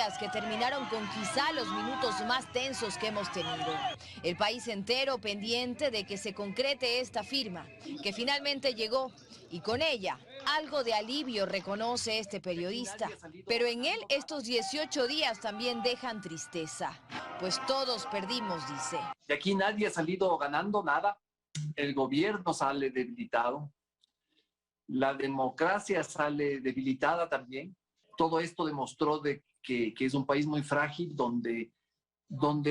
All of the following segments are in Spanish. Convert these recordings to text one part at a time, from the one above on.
días que terminaron con quizá los minutos más tensos que hemos tenido. El país entero pendiente de que se concrete esta firma, que finalmente llegó, y con ella algo de alivio, reconoce este periodista. Pero en él estos 18 días también dejan tristeza, pues todos perdimos, dice. De aquí nadie ha salido ganando nada, el gobierno sale debilitado, la democracia sale debilitada también. Todo esto demostró que es un país muy frágil, donde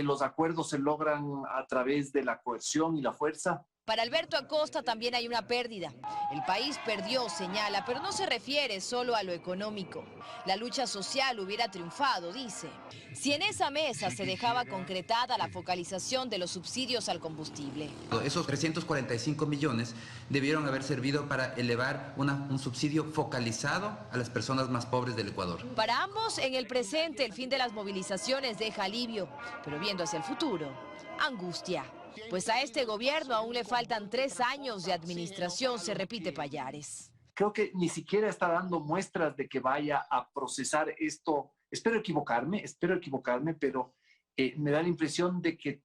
los acuerdos se logran a través de la coerción y la fuerza. Para Alberto Acosta también hay una pérdida. El país perdió, señala, pero no se refiere solo a lo económico. La lucha social hubiera triunfado, dice, si en esa mesa se dejaba concretada la focalización de los subsidios al combustible. Esos 345 millones debieron haber servido para elevar un subsidio focalizado a las personas más pobres del Ecuador. Para ambos, en el presente, el fin de las movilizaciones deja alivio, pero viendo hacia el futuro, angustia. Pues a este gobierno aún le faltan 3 años de administración, se repite Pallares. Creo que ni siquiera está dando muestras de que vaya a procesar esto. Espero equivocarme, pero me da la impresión de que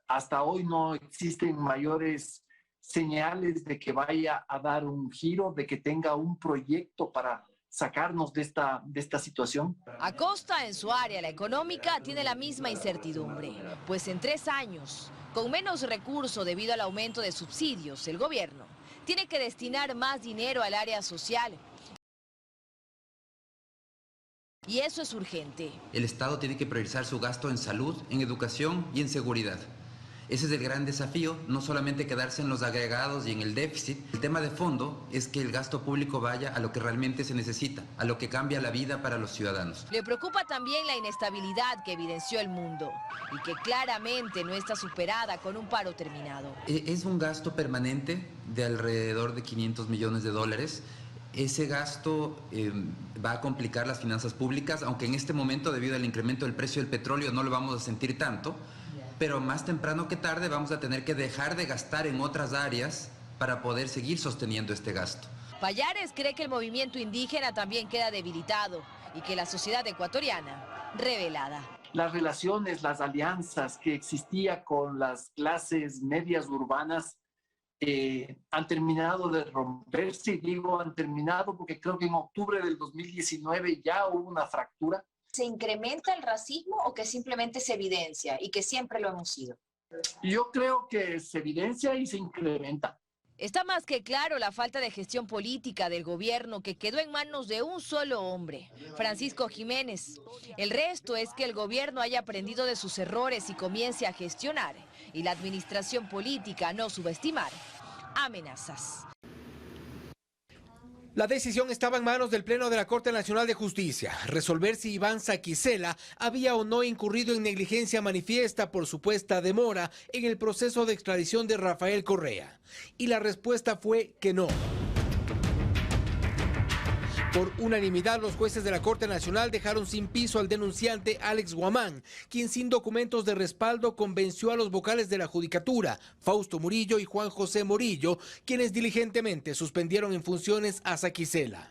hasta hoy no existen mayores señales de que vaya a dar un giro, de que tenga un proyecto para sacarnos de esta situación. Acosta, en su área, la económica, tiene la misma incertidumbre, pues en 3 años, con menos recursos debido al aumento de subsidios, el gobierno tiene que destinar más dinero al área social. Y eso es urgente. El Estado tiene que priorizar su gasto en salud, en educación y en seguridad. Ese es el gran desafío, no solamente quedarse en los agregados y en el déficit. El tema de fondo es que el gasto público vaya a lo que realmente se necesita, a lo que cambia la vida para los ciudadanos. Le preocupa también la inestabilidad que evidenció el mundo y que claramente no está superada con un paro terminado. Es un gasto permanente de alrededor de 500 millones de dólares. Ese gasto va a complicar las finanzas públicas, aunque en este momento, debido al incremento del precio del petróleo, no lo vamos a sentir tanto. Pero más temprano que tarde vamos a tener que dejar de gastar en otras áreas para poder seguir sosteniendo este gasto. Pallares cree que el movimiento indígena también queda debilitado y que la sociedad ecuatoriana revelada. Las relaciones, las alianzas que existía con las clases medias urbanas han terminado de romperse, y digo han terminado porque creo que en octubre del 2019 ya hubo una fractura. ¿Se incrementa el racismo o que simplemente se evidencia y que siempre lo hemos sido? Yo creo que se evidencia y se incrementa. Está más que claro la falta de gestión política del gobierno que quedó en manos de un solo hombre, Francisco Jiménez. El resto es que el gobierno haya aprendido de sus errores y comience a gestionar, y la administración política no subestimar amenazas. La decisión estaba en manos del Pleno de la Corte Nacional de Justicia, resolver si Iván Saquicela había o no incurrido en negligencia manifiesta por supuesta demora en el proceso de extradición de Rafael Correa. Y la respuesta fue que no. Por unanimidad, los jueces de la Corte Nacional dejaron sin piso al denunciante Alex Guamán, quien sin documentos de respaldo convenció a los vocales de la Judicatura, Fausto Murillo y Juan José Morillo, quienes diligentemente suspendieron en funciones a Saquicela.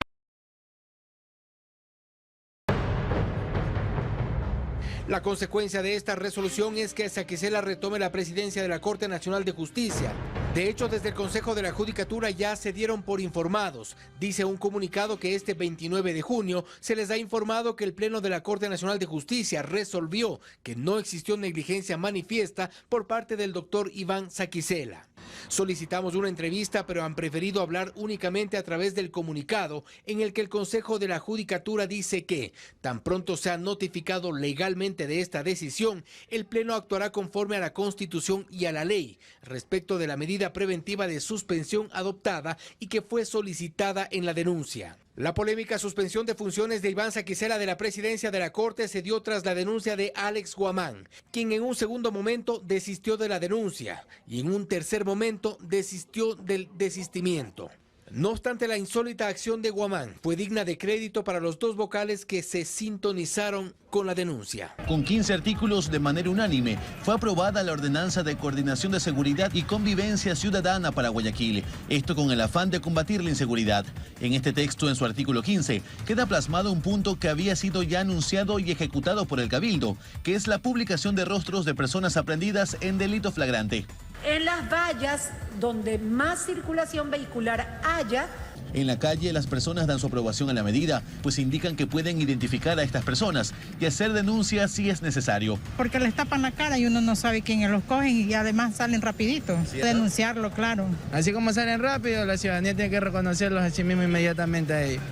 La consecuencia de esta resolución es que Saquicela retome la presidencia de la Corte Nacional de Justicia. De hecho, desde el Consejo de la Judicatura ya se dieron por informados. Dice un comunicado que este 29 de junio se les ha informado que el Pleno de la Corte Nacional de Justicia resolvió que no existió negligencia manifiesta por parte del doctor Iván Saquicela. Solicitamos una entrevista, pero han preferido hablar únicamente a través del comunicado en el que el Consejo de la Judicatura dice que, tan pronto se ha notificado legalmente de esta decisión, el Pleno actuará conforme a la Constitución y a la ley respecto de la medida preventiva de suspensión adoptada y que fue solicitada en la denuncia. La polémica suspensión de funciones de Iván Saquicela de la presidencia de la Corte se dio tras la denuncia de Alex Guamán, quien en un segundo momento desistió de la denuncia y en un tercer momento desistió del desistimiento. No obstante, la insólita acción de Guamán fue digna de crédito para los dos vocales que se sintonizaron con la denuncia. Con 15 artículos de manera unánime, fue aprobada la Ordenanza de Coordinación de Seguridad y Convivencia Ciudadana para Guayaquil. Esto con el afán de combatir la inseguridad. En este texto, en su artículo 15, queda plasmado un punto que había sido ya anunciado y ejecutado por el Cabildo, que es la publicación de rostros de personas aprendidas en delito flagrante. En las vallas donde más circulación vehicular haya. En la calle, las personas dan su aprobación a la medida, pues indican que pueden identificar a estas personas y hacer denuncias si es necesario. Porque les tapan la cara y uno no sabe quiénes los cogen y además salen rapidito. ¿Sí? Denunciarlo, claro. Así como salen rápido, la ciudadanía tiene que reconocerlos así mismo inmediatamente a ellos.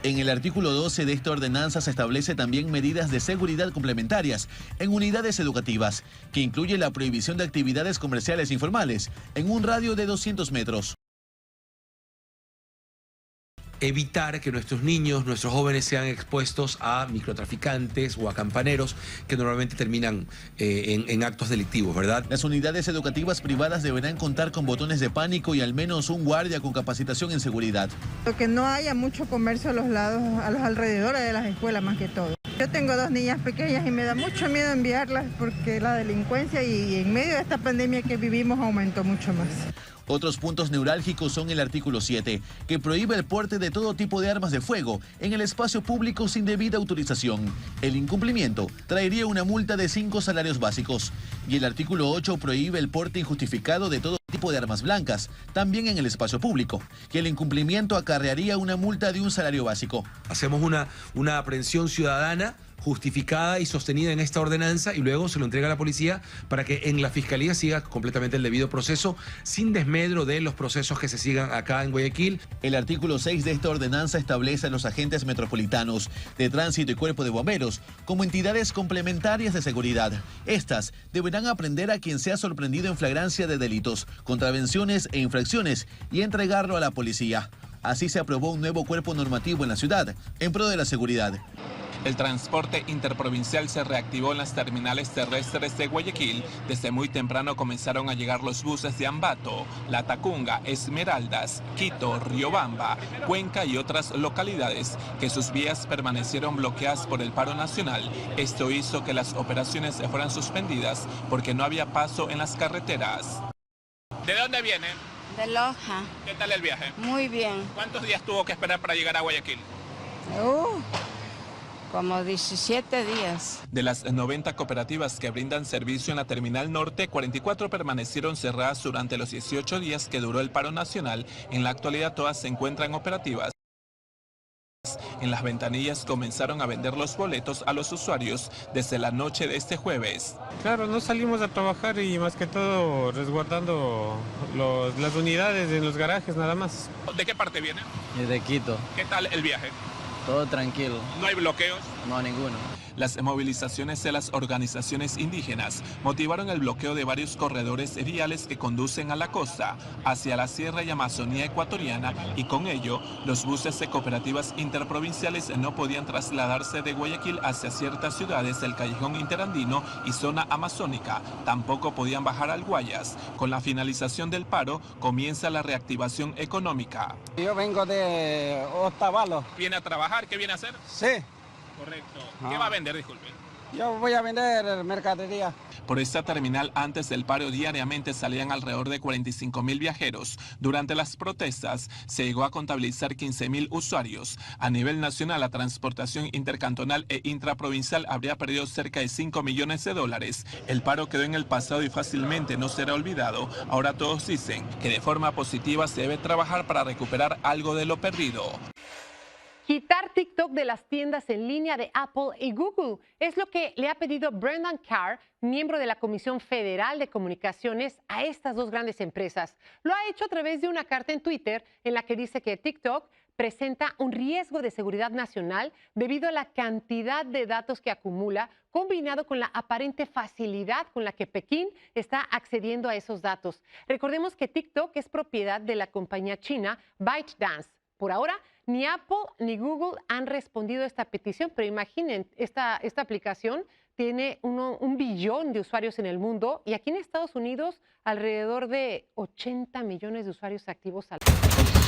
En el artículo 12 de esta ordenanza se establece también medidas de seguridad complementarias en unidades educativas, que incluye la prohibición de actividades comerciales informales en un radio de 200 metros. Evitar que nuestros niños, nuestros jóvenes sean expuestos a microtraficantes o a campaneros que normalmente terminan en actos delictivos, ¿verdad? Las unidades educativas privadas deberán contar con botones de pánico y al menos un guardia con capacitación en seguridad. Que no haya mucho comercio a los lados, a los alrededores de las escuelas más que todo. Yo tengo 2 niñas pequeñas y me da mucho miedo enviarlas porque la delincuencia y en medio de esta pandemia que vivimos aumentó mucho más. Otros puntos neurálgicos son el artículo 7, que prohíbe el porte de todo tipo de armas de fuego en el espacio público sin debida autorización. El incumplimiento traería una multa de 5 salarios básicos. Y el artículo 8 prohíbe el porte injustificado de todo tipo de armas blancas, también en el espacio público, que el incumplimiento acarrearía una multa de 1 salario básico. Hacemos una aprehensión ciudadana justificada y sostenida en esta ordenanza y luego se lo entrega a la policía para que en la fiscalía siga completamente el debido proceso sin desmedro de los procesos que se sigan acá en Guayaquil. El artículo 6 de esta ordenanza establece a los agentes metropolitanos de tránsito y cuerpo de bomberos como entidades complementarias de seguridad. Estas deberán aprender a quien sea sorprendido en flagrancia de delitos, contravenciones e infracciones y entregarlo a la policía. Así se aprobó un nuevo cuerpo normativo en la ciudad en pro de la seguridad. El transporte interprovincial se reactivó en las terminales terrestres de Guayaquil. Desde muy temprano comenzaron a llegar los buses de Ambato, La Tacunga, Esmeraldas, Quito, Riobamba, Cuenca y otras localidades que sus vías permanecieron bloqueadas por el paro nacional. Esto hizo que las operaciones fueran suspendidas porque no había paso en las carreteras. ¿De dónde viene? De Loja. ¿Qué tal el viaje? Muy bien. ¿Cuántos días tuvo que esperar para llegar a Guayaquil? Como 17 días. De las 90 cooperativas que brindan servicio en la Terminal Norte, 44 permanecieron cerradas durante los 18 días que duró el paro nacional. En la actualidad todas se encuentran operativas. En las ventanillas comenzaron a vender los boletos a los usuarios desde la noche de este jueves. Claro, no salimos a trabajar y más que todo resguardando las unidades en los garajes nada más. ¿De qué parte viene? De Quito. ¿Qué tal el viaje? Todo tranquilo. ¿No hay bloqueos? No, ninguno. Las movilizaciones de las organizaciones indígenas motivaron el bloqueo de varios corredores viales que conducen a la costa, hacia la Sierra y Amazonía ecuatoriana, y con ello los buses de cooperativas interprovinciales no podían trasladarse de Guayaquil hacia ciertas ciudades del Callejón Interandino y zona amazónica. Tampoco podían bajar al Guayas. Con la finalización del paro comienza la reactivación económica. Yo vengo de Otavalo. ¿Viene a trabajar? ¿Qué viene a hacer? Sí. Correcto. ¿Qué va a vender, disculpe? Yo voy a vender mercadería. Por esta terminal antes del paro diariamente salían alrededor de 45.000 viajeros. Durante las protestas se llegó a contabilizar 15.000 usuarios. A nivel nacional, la transportación intercantonal e intraprovincial habría perdido cerca de 5 millones de dólares. El paro quedó en el pasado y fácilmente no será olvidado. Ahora todos dicen que de forma positiva se debe trabajar para recuperar algo de lo perdido. Quitar TikTok de las tiendas en línea de Apple y Google es lo que le ha pedido Brendan Carr, miembro de la Comisión Federal de Comunicaciones, a estas dos grandes empresas. Lo ha hecho a través de una carta en Twitter en la que dice que TikTok presenta un riesgo de seguridad nacional debido a la cantidad de datos que acumula, combinado con la aparente facilidad con la que Pekín está accediendo a esos datos. Recordemos que TikTok es propiedad de la compañía china ByteDance. Por ahora, ni Apple ni Google han respondido a esta petición, pero imaginen, esta aplicación tiene un billón de usuarios en el mundo y aquí en Estados Unidos alrededor de 80 millones de usuarios activos al año.